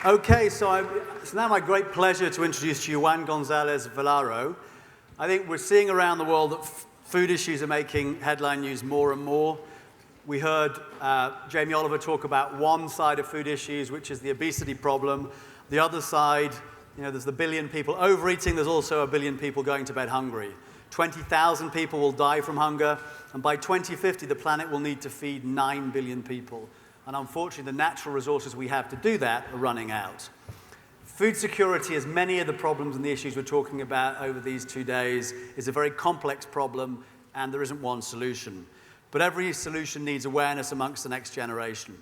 Okay, so it's now my great pleasure to introduce to you Juan Gonzalez Vilaro. I think we're seeing around the world that food issues are making headline news more and more. We heard Jamie Oliver talk about one side of food issues, which is the obesity problem. The other side, there's the billion people overeating. There's also a billion people going to bed hungry. 20,000 people will die from hunger, and by 2050, the planet will need to feed 9 billion people. And unfortunately, the natural resources we have to do that are running out. Food security, as many of the problems and the issues we're talking about over these 2 days, is a very complex problem, and there isn't one solution. But every solution needs awareness amongst the next generation.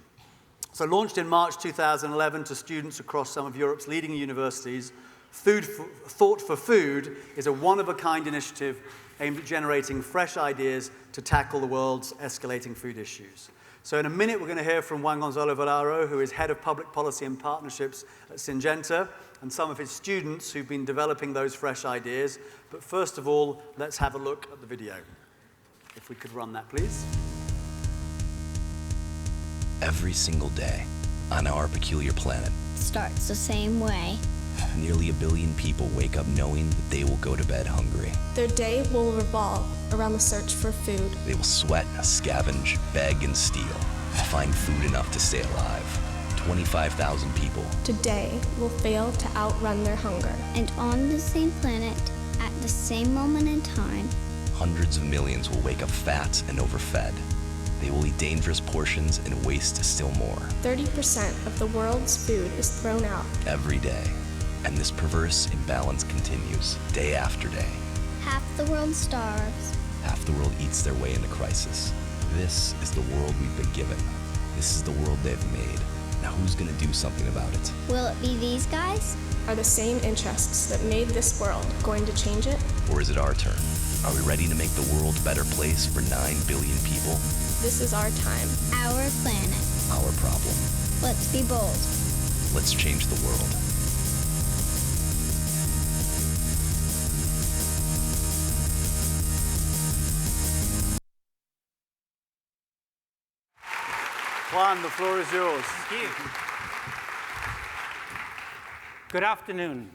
So launched in March 2011 to students across some of Europe's leading universities, Thought for Food is a one-of-a-kind initiative aimed at generating fresh ideas to tackle the world's escalating food issues. So in a minute, we're going to hear from Juan Gonzalo Vilaro, who is Head of Public Policy and Partnerships at Syngenta, and some of his students who've been developing those fresh ideas. But first of all, let's have a look at the video. If we could run that, please. Every single day on our peculiar planet starts the same way. Nearly 1 billion people wake up knowing that they will go to bed hungry. Their day will revolve around the search for food. They will sweat, scavenge, beg, and steal to find food enough to stay alive. 25,000 people today will fail to outrun their hunger. And on the same planet, at the same moment in time, hundreds of millions will wake up fat and overfed. They will eat dangerous portions and waste still more. 30% of the world's food is thrown out every day. And this perverse imbalance continues day after day. Half the world starves. Half the world eats their way into crisis. This is the world we've been given. This is the world they've made. Now who's gonna do something about it? Will it be these guys? Are the same interests that made this world going to change it? Or is it our turn? Are we ready to make the world a better place for 9 billion people? This is our time. Our planet. Our problem. Let's be bold. Let's change the world. Juan, the floor is yours. Thank you. Good afternoon.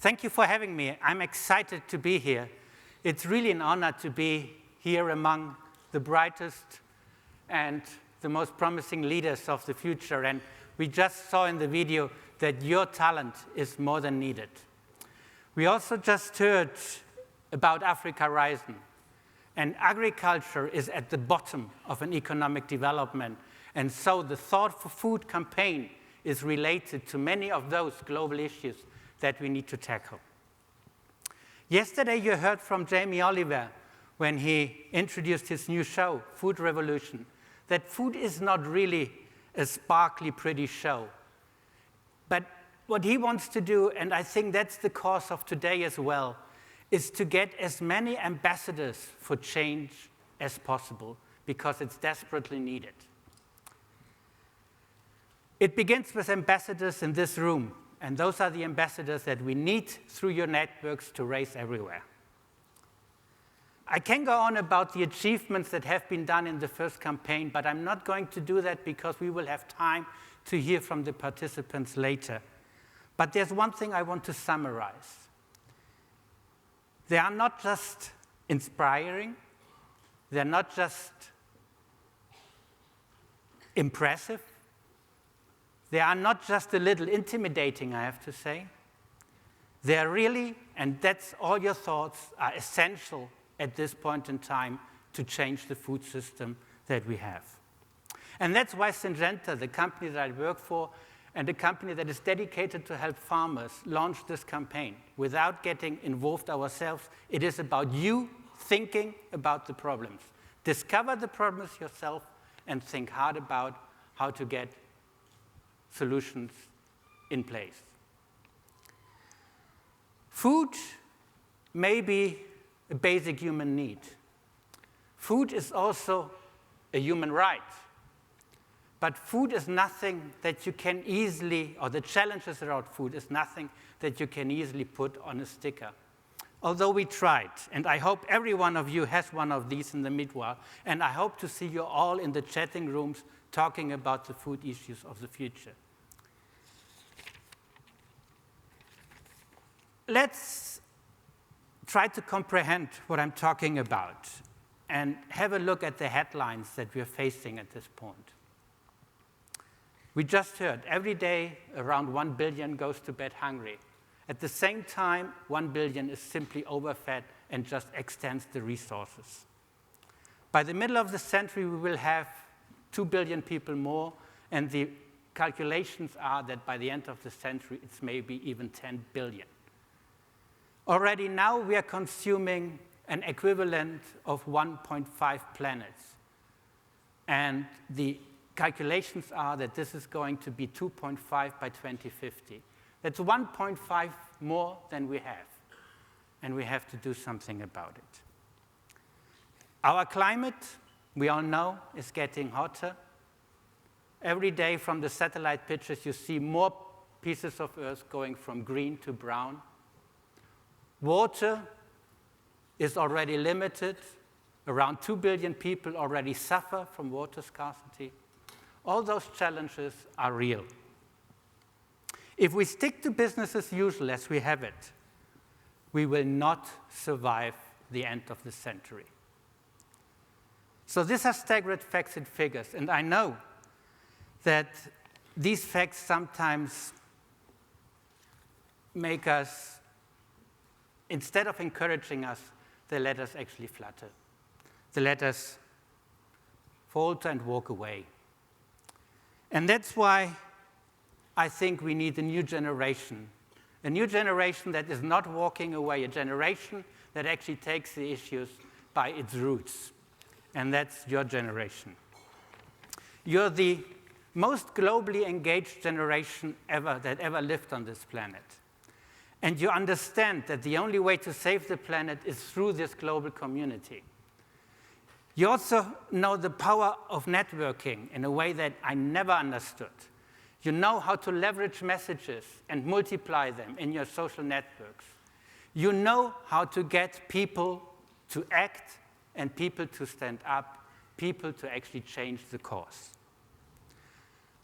Thank you for having me. I'm excited to be here. It's really an honor to be here among the brightest and the most promising leaders of the future. And we just saw in the video that your talent is more than needed. We also just heard about Africa Rising. And agriculture is at the bottom of an economic development. And so the Thought for Food campaign is related to many of those global issues that we need to tackle. Yesterday, you heard from Jamie Oliver when he introduced his new show, Food Revolution, that food is not really a sparkly, pretty show. But what he wants to do, and I think that's the cause of today as well, is to get as many ambassadors for change as possible, because it's desperately needed. It begins with ambassadors in this room, and those are the ambassadors that we need through your networks to raise everywhere. I can go on about the achievements that have been done in the first campaign, but I'm not going to do that because we will have time to hear from the participants later. But there's one thing I want to summarize. They are not just inspiring, they're not just impressive, they are not just a little intimidating, I have to say. They are really, and that's all your thoughts, are essential at this point in time to change the food system that we have. And that's why Syngenta, the company that I work for, and a company that is dedicated to help farmers, launched this campaign. Without getting involved ourselves, it is about you thinking about the problems. Discover the problems yourself and think hard about how to get solutions in place. Food may be a basic human need. Food is also a human right. But food is nothing that you can easily, or the challenges around food is nothing that you can easily put on a sticker. Although we tried, and I hope every one of you has one of these in the meanwhile, and I hope to see you all in the chatting rooms talking about the food issues of the future. let's try to comprehend what I'm talking about and have a look at the headlines that we're facing at this point. We just heard every day around 1 billion goes to bed hungry. At the same time, 1 billion is simply overfed and just extends the resources. By the middle of the century, we will have 2 billion people more, and the calculations are that by the end of the century, it's maybe even 10 billion. Already now, we are consuming an equivalent of 1.5 planets. And the calculations are that this is going to be 2.5 by 2050. That's 1.5 more than we have. And we have to do something about it. Our climate, we all know, is getting hotter. Every day from the satellite pictures, you see more pieces of Earth going from green to brown. Water is already limited. Around 2 billion people already suffer from water scarcity. All those challenges are real. If we stick to business as usual as we have it, we will not survive the end of the century. So these are staggered facts and figures, and I know that these facts sometimes make us, instead of encouraging us, they let us actually flutter. They let us falter and walk away. And that's why I think we need a new generation that is not walking away, a generation that actually takes the issues by its roots. And that's your generation. You're the most globally engaged generation that ever lived on this planet. And you understand that the only way to save the planet is through this global community. You also know the power of networking in a way that I never understood. You know how to leverage messages and multiply them in your social networks. You know how to get people to act and people to stand up, people to actually change the course.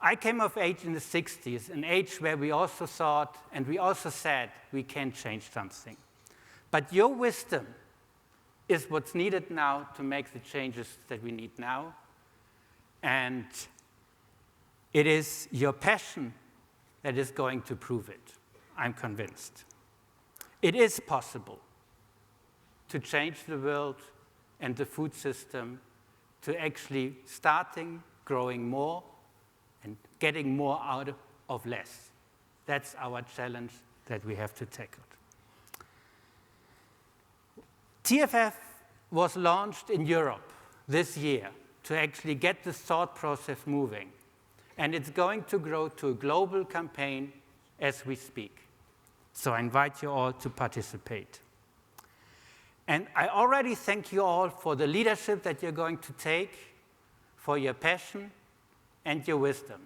I came of age in the 60s, an age where we also thought and we also said we can change something. But your wisdom is what's needed now to make the changes that we need now. And it is your passion that is going to prove it. I'm convinced. It is possible to change the world and the food system to actually starting growing more and getting more out of less. That's our challenge that we have to tackle. TFF was launched in Europe this year to actually get the thought process moving. And it's going to grow to a global campaign as we speak. So I invite you all to participate. And I already thank you all for the leadership that you're going to take, for your passion and your wisdom.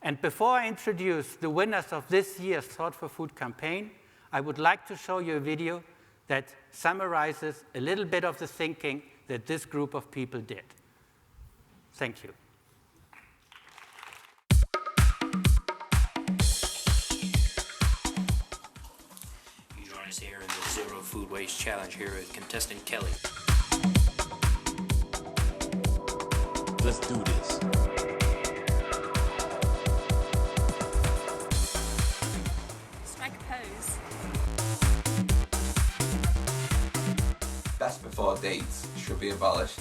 And before I introduce the winners of this year's Thought for Food campaign, I would like to show you a video that summarizes a little bit of the thinking that this group of people did. Thank you. You join us here in the Zero Food Waste Challenge here with contestant Kelly. Let's do this. Strike a pose. Best before dates should be abolished.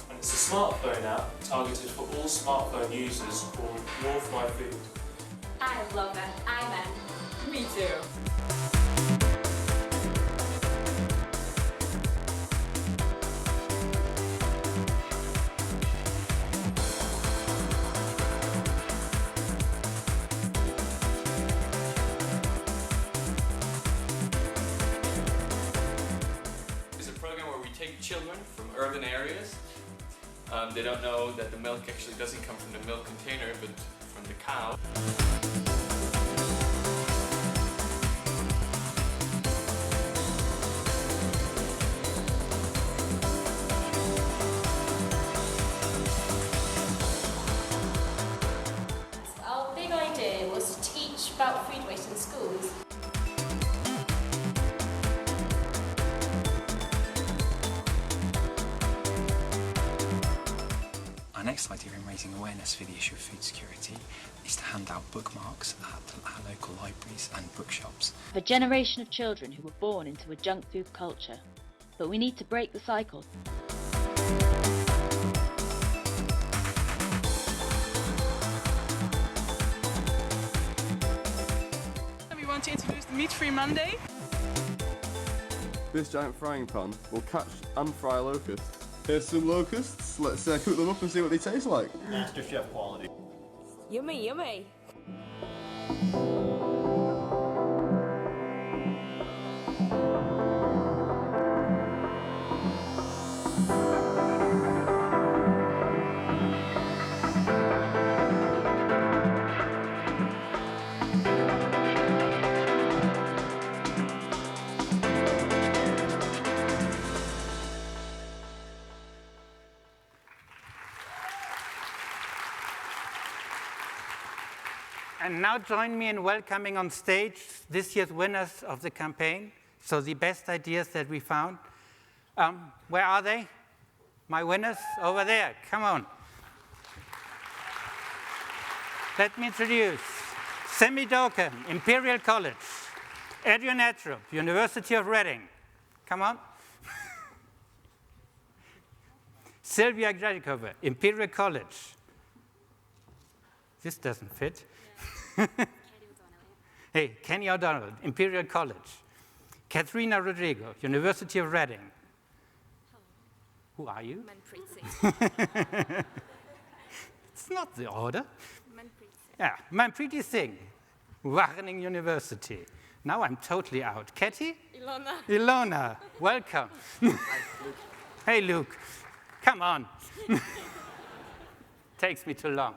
And it's a smartphone app targeted for all smartphone users called Wolf My Food. I love it. I'm in. Me too. It's a program where we take children from urban areas. They don't know that the milk actually doesn't come from the milk container, but from the cow. Well, next idea in raising awareness for the issue of food security is to hand out bookmarks at our local libraries and bookshops. A generation of children who were born into a junk food culture, but we need to break the cycle. We want to introduce the Meat-Free Monday. This giant frying pan will catch and fry locusts. Here's some locusts, let's cook them up and see what they taste like. Master Chef quality. Yummy, yummy. And now join me in welcoming on stage this year's winners of the campaign, so the best ideas that we found. Where are they? My winners? Over there, come on. Let me introduce Semi Doken, Imperial College. Adrian Atrup, University of Reading. Come on. Sylvia Gradikova, Imperial College. This doesn't fit. Hey, Kenny O'Donnell, Imperial College. Katharina Rodrigo, University of Reading. Who are you? Manpreet Singh. It's not the order. Yeah, Manpreet Singh, Wageningen University. Now I'm totally out. Katie? Ilona. Ilona, welcome. Hey, Luke, come on. Takes me too long.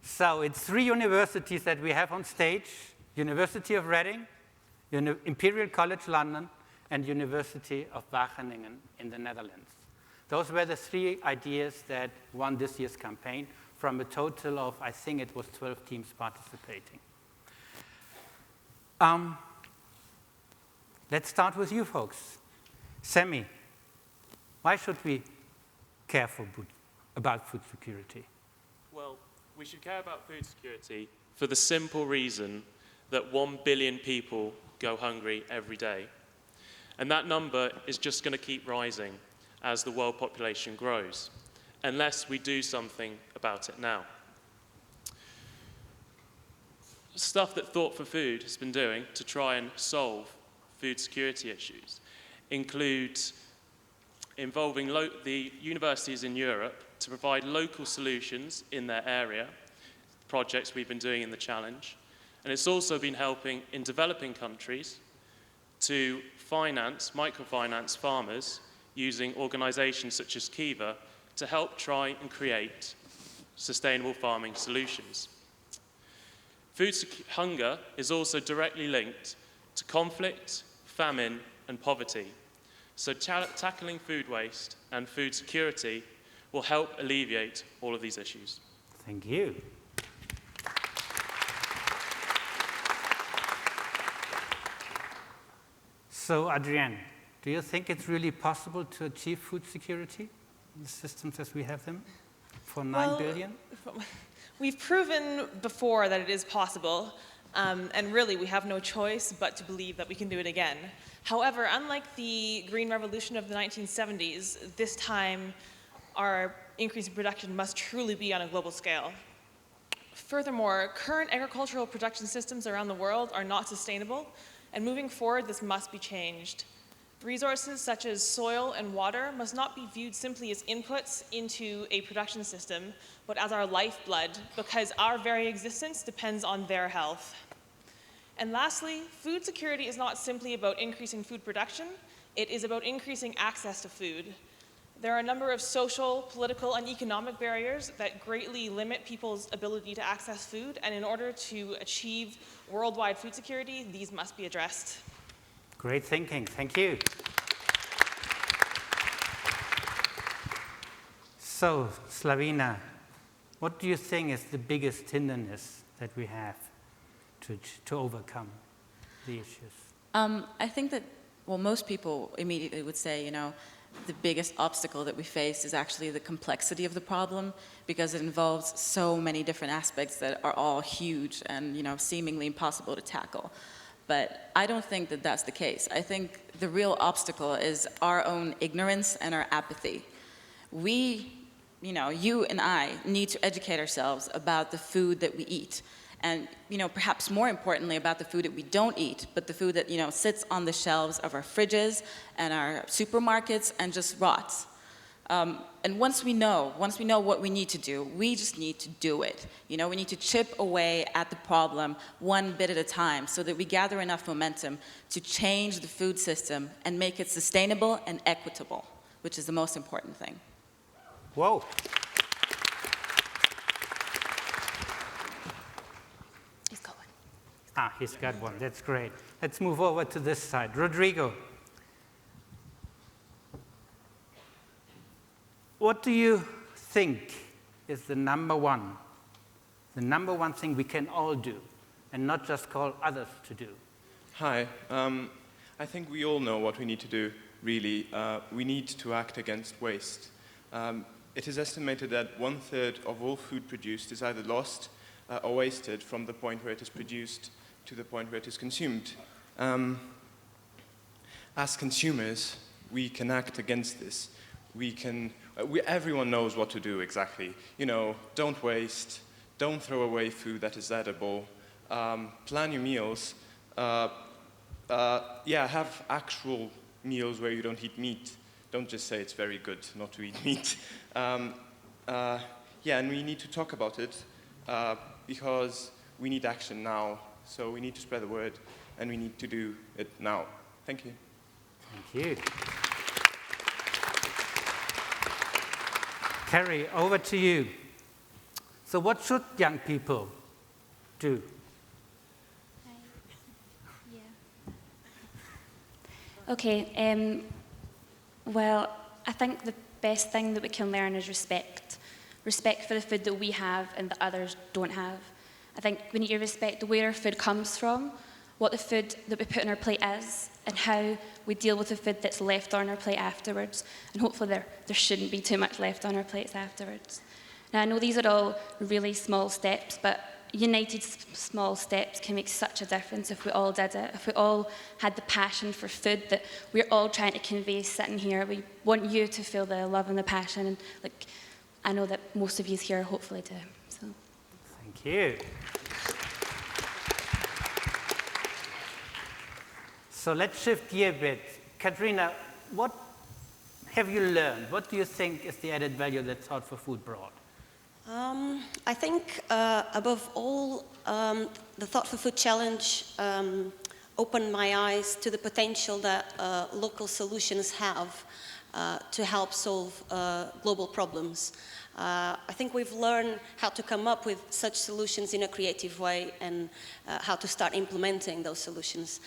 So it's 3 universities that we have on stage: University of Reading, Imperial College London, and University of Wageningen in the Netherlands. Those were the 3 ideas that won this year's campaign from a total of, I think it was 12 teams participating. Let's start with you folks. Semi, why should we care about food security? Well, we should care about food security for the simple reason that 1 billion people go hungry every day. And that number is just going to keep rising as the world population grows, unless we do something about it now. Stuff that Thought for Food has been doing to try and solve food security issues include involving the universities in Europe to provide local solutions in their area, projects we've been doing in the Challenge. And it's also been helping in developing countries to microfinance farmers using organizations such as Kiva to help try and create sustainable farming solutions. Hunger is also directly linked to conflict, famine, and poverty. So tackling food waste and food security will help alleviate all of these issues. Thank you. So, Adrienne, do you think it's really possible to achieve food security in the systems as we have them for 9 billion? We've proven before that it is possible, and really we have no choice but to believe that we can do it again. However, unlike the Green Revolution of the 1970s, this time our increase in production must truly be on a global scale. Furthermore, current agricultural production systems around the world are not sustainable, and moving forward, this must be changed. Resources such as soil and water must not be viewed simply as inputs into a production system, but as our lifeblood, because our very existence depends on their health. And lastly, food security is not simply about increasing food production, it is about increasing access to food. There are a number of social, political, and economic barriers that greatly limit people's ability to access food, and in order to achieve worldwide food security, these must be addressed. Great thinking, thank you. So, Slavina, what do you think is the biggest hindrance that we have to overcome the issues? I think that well, most people immediately would say, you know, the biggest obstacle that we face is actually the complexity of the problem, because it involves so many different aspects that are all huge and, you know, seemingly impossible to tackle. But I don't think that that's the case. I think the real obstacle is our own ignorance and our apathy. We, you know, you and I need to educate ourselves about the food that we eat. And, you know, perhaps more importantly about the food that we don't eat, but the food that, you know, sits on the shelves of our fridges and our supermarkets and just rots. And once we know what we need to do, we just need to do it. You know, we need to chip away at the problem one bit at a time so that we gather enough momentum to change the food system and make it sustainable and equitable, which is the most important thing. Whoa. He's got one. Ah, he's got one. That's great. Let's move over to this side. Rodrigo. What do you think is the number one thing we can all do and not just call others to do? Hi. I think we all know what we need to do, really. We need to act against waste. It is estimated that 1/3 of all food produced is either lost or wasted from the point where it is produced to the point where it is consumed. As consumers, we can act against this. Everyone knows what to do exactly. You know, don't waste, don't throw away food that is edible, plan your meals, have actual meals where you don't eat meat. Don't just say it's very good not to eat meat. And we need to talk about it because we need action now. So we need to spread the word and we need to do it now. Thank you. Thank you. Carrie, over to you. So what should young people do? Okay, well, I think the best thing that we can learn is respect. Respect for the food that we have and that others don't have. I think we need to respect where our food comes from, what the food that we put on our plate is, and how we deal with the food that's left on our plate afterwards. And hopefully there shouldn't be too much left on our plates afterwards. Now, I know these are all really small steps, but united small steps can make such a difference if we all did it, if we all had the passion for food that we're all trying to convey sitting here. We want you to feel the love and the passion, and like, I know that most of you here hopefully do. So. Thank you. So let's shift gear a bit. Katrina, what have you learned? What do you think is the added value that Thought for Food brought? I think, above all, the Thought for Food Challenge opened my eyes to the potential that local solutions have to help solve global problems. I think we've learned how to come up with such solutions in a creative way and how to start implementing those solutions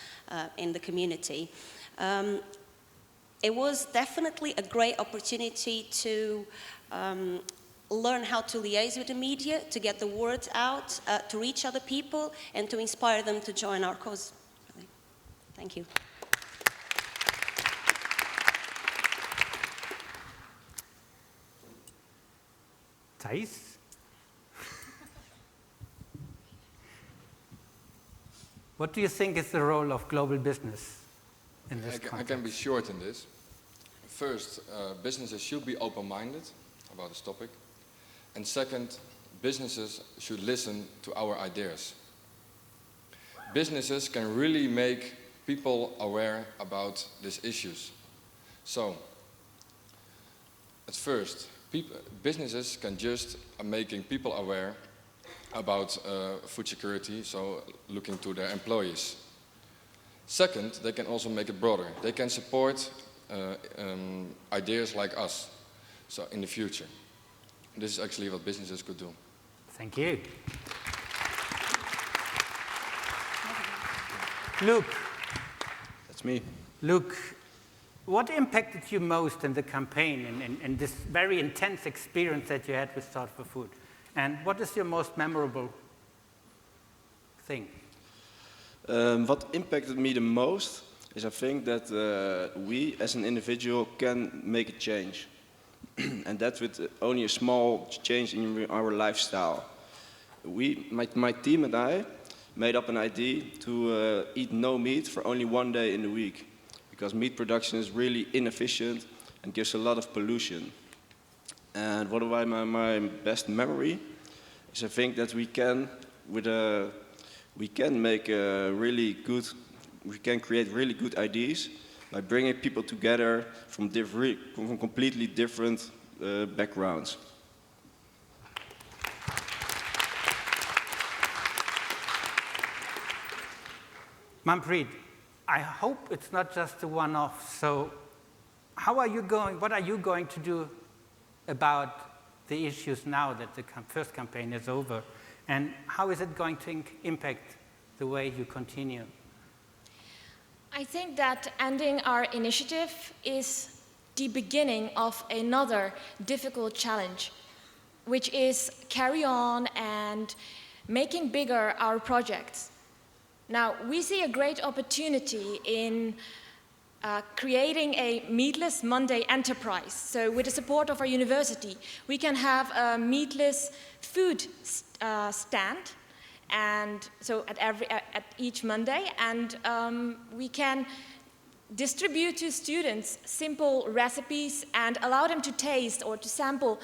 in the community. It was definitely a great opportunity to learn how to liaise with the media, to get the word out, to reach other people, and to inspire them to join our cause. Thank you. Thijs? What do you think is the role of global business in this context? I can be short in this. First, businesses should be open-minded about this topic. And second, businesses should listen to our ideas. Businesses can really make people aware about these issues. So, at first, businesses can just making people aware about food security, so looking to their employees. Second, they can also make it broader. They can support ideas like us, so in the future. This is actually what businesses could do. Thank you. Luke. That's me. Luke, what impacted you most in the campaign and this very intense experience that you had with Thought for Food? And what is your most memorable thing? What impacted me the most is I think that we as an individual can make a change. And that with only a small change in our lifestyle. My team and I made up an idea to eat no meat for only 1 day in the week. Because meat production is really inefficient and gives a lot of pollution. And what about my best memory is I think that we can create really good ideas by bringing people together from completely different backgrounds. Manpreet, I hope it's not just a one-off. So what are you going to do about the issues now that the first campaign is over? And how is it going to impact the way you continue? I think that ending our initiative is the beginning of another difficult challenge, which is carry on and making bigger our projects. Now, we see a great opportunity in creating a Meatless Monday enterprise. So with the support of our university, we can have a meatless food stand, and so at each Monday, and we can distribute to students simple recipes and allow them to taste or to sample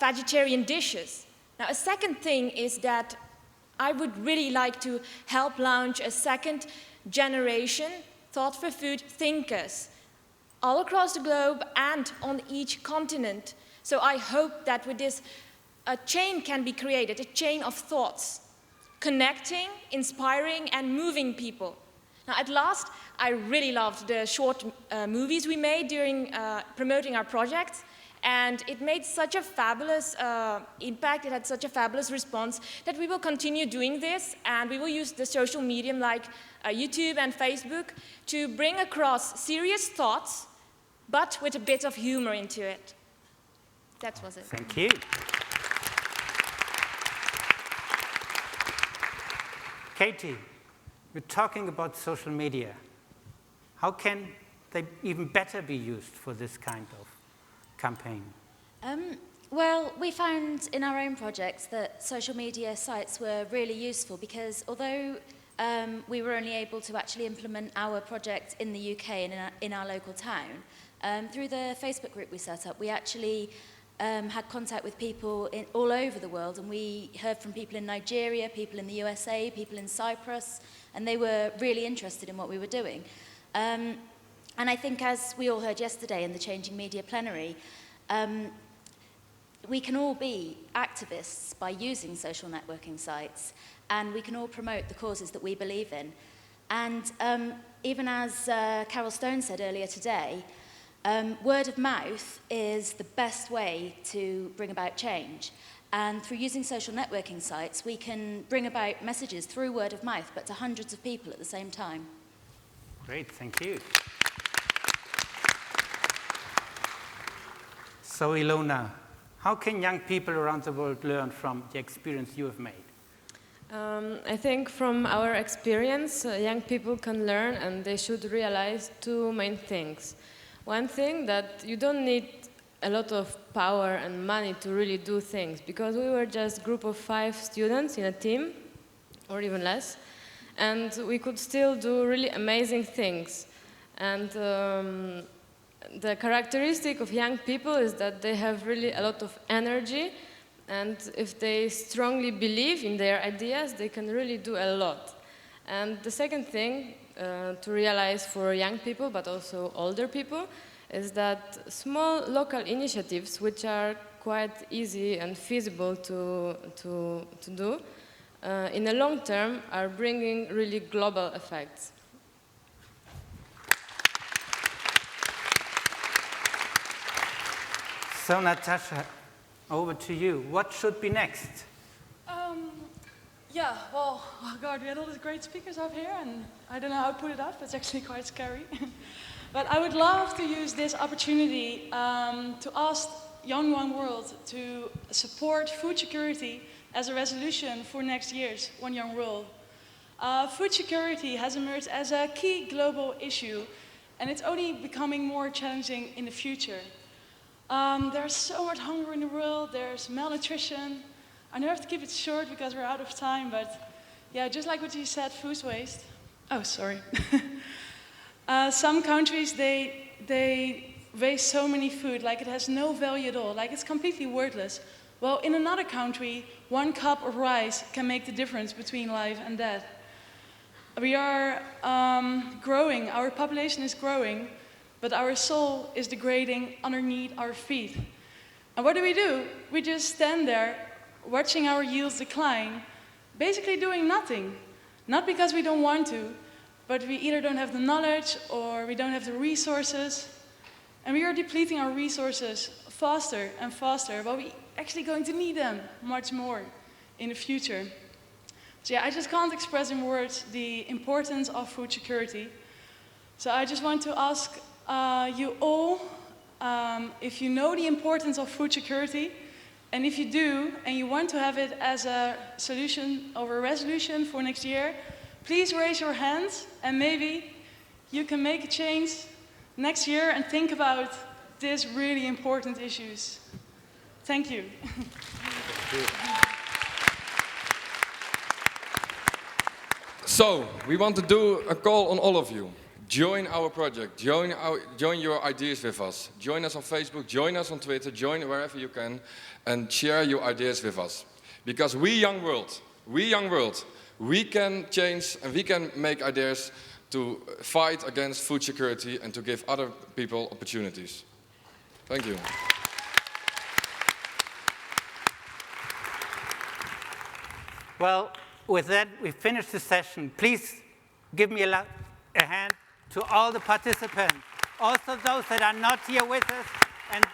vegetarian dishes. Now, a second thing is that I would really like to help launch a second generation Thought for Food thinkers all across the globe and on each continent. So I hope that with this, a chain can be created, a chain of thoughts, connecting, inspiring, and moving people. Now, at last, I really loved the short movies we made during promoting our projects, and it made such a fabulous impact, it had such a fabulous response, that we will continue doing this, and we will use the social medium like YouTube and Facebook to bring across serious thoughts, but with a bit of humor into it. That was it. Thank you. Katie, we're talking about social media. How can they even better be used for this kind of campaign? Well, we found in our own projects that social media sites were really useful because although we were only able to actually implement our project in the UK and in our local town, through the Facebook group we set up, we actually had contact with people all over the world, and we heard from people in Nigeria, people in the USA, people in Cyprus, and they were really interested in what we were doing. And I think, as we all heard yesterday in the Changing Media plenary, we can all be activists by using social networking sites, and we can all promote the causes that we believe in. And even as Carol Stone said earlier today, word of mouth is the best way to bring about change. And through using social networking sites, we can bring about messages through word of mouth, but to hundreds of people at the same time. Great, thank you. So Ilona, how can young people around the world learn from the experience you have made? I think from our experience, young people can learn and they should realize two main things. One thing, that you don't need a lot of power and money to really do things, because we were just a group of 5 students in a team, or even less, and we could still do really amazing things. And the characteristic of young people is that they have really a lot of energy, and if they strongly believe in their ideas, they can really do a lot. And the second thing to realize for young people, but also older people, is that small local initiatives, which are quite easy and feasible to do, in the long term are bringing really global effects. So Natasha, over to you. What should be next? Yeah, well, oh God, we had all these great speakers up here, and I don't know how to put it up. It's actually quite scary. But I would love to use this opportunity to ask Young One World to support food security as a resolution for next year's One Young World. Food security has emerged as a key global issue, and it's only becoming more challenging in the future. There's so much hunger in the world, there's malnutrition. I know I have to keep it short because we're out of time, but yeah, just like what you said, food waste. Oh, sorry. Some countries, they waste so many food, like it has no value at all, like it's completely worthless. Well, in another country, 1 cup of rice can make the difference between life and death. We are growing, our population is growing, but our soul is degrading underneath our feet. And what do? We just stand there, watching our yields decline, basically doing nothing. Not because we don't want to, but we either don't have the knowledge or we don't have the resources. And we are depleting our resources faster and faster, but we're actually going to need them much more in the future. So yeah, I just can't express in words the importance of food security. So I just want to ask you all if you know the importance of food security, and if you do, and you want to have it as a solution or a resolution for next year, please raise your hands, and maybe you can make a change next year and think about these really important issues. Thank you. So, we want to do a call on all of you. Join our project, join your ideas with us. Join us on Facebook, join us on Twitter, join wherever you can, and share your ideas with us. Because we young world, we can change and we can make ideas to fight against food security and to give other people opportunities. Thank you. Well, with that, we finished the session. Please give me a hand to all the participants, also those that are not here with us, and